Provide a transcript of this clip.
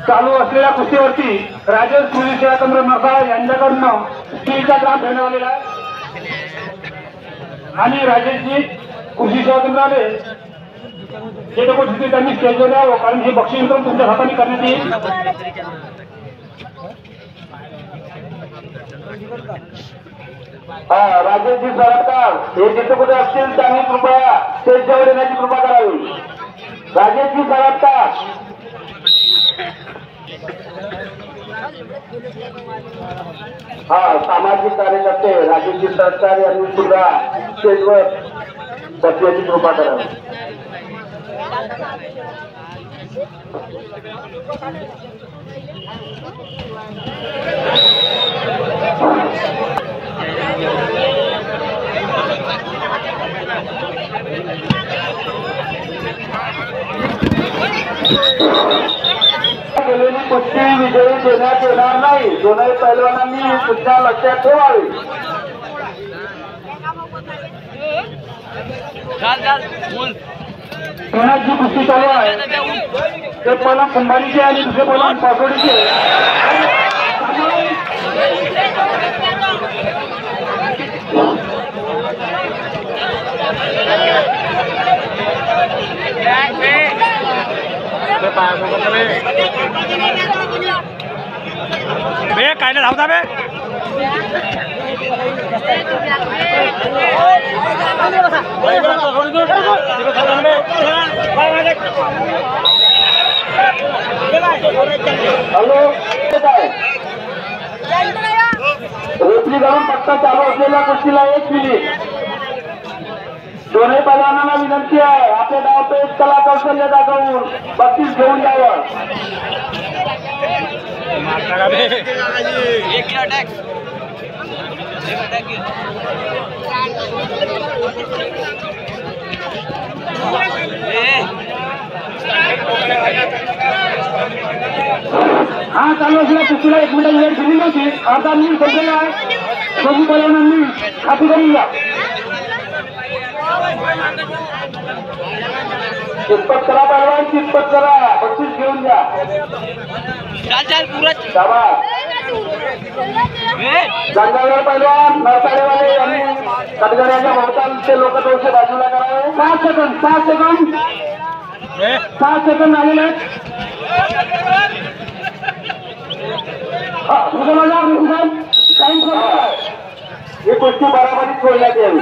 चालू असलेल्या कुस्तीवरती राजेश कुस्ती सेवा केंद्र नरसाळ यांच्याकडून स्टीलचा ग्राम ठेवण्यात आलेला आहे आणि राजेशजी कुस्ती सेवा केंद्राने जे लोक तिथे त्यांनी स्टेजवर यावं, कारण हे बक्षीस वितरण तुमच्या हाताने करण्यात येईल. राजेशजी सरकार हे जिथे कुठे असतील त्यांनी कृपया स्टेजवर येण्याची कृपा करावी. राजेशजी सरकार सामाजिक कार्यकर्ते राजेशजी सरकार यांनी सुद्धा स्टेजवर बसण्याची कृपा करावी. गेलेली कुस्ती विजयी देण्यात येणार नाही. दोनही पैलवानांनी सुद्धा लक्षात ठेवावे. जी कुस्ती चालू आहे ते पहिला कुंभारीचे आणि दुसरे पहिला पासोडीचे. बे काय ना धावता बे हॅलो रेफरी घालून पट्टा चालू असलेल्या कुस्तीला 1 मिनिट. दोन्ही पैलवानांना विनंती आहे आपले डाव पेच कला कौशल्य दाखवून बक्षीस घेऊन जावं. हा चालू असलेल्या कुस्तीला 1 मिनिट वेळ दिली नव्हती. अर्धा मिनिट संपलेला आहे. दोन्ही पैलवानांनी खाती करून घ्या. चितपट करा पैलवान, चितपट करा, बक्षीस घेऊन घ्या. गंगाधर पैलवान नरसाळेवाले यांनी कटगऱ्याच्या भोवतालचे लोक थोडेसे बाजूला करावे. 7 सेकंद 7 सेकंद 7 सेकंद आलेले आहेत. ही कुस्ती बराबरीत सोडण्यात यावी.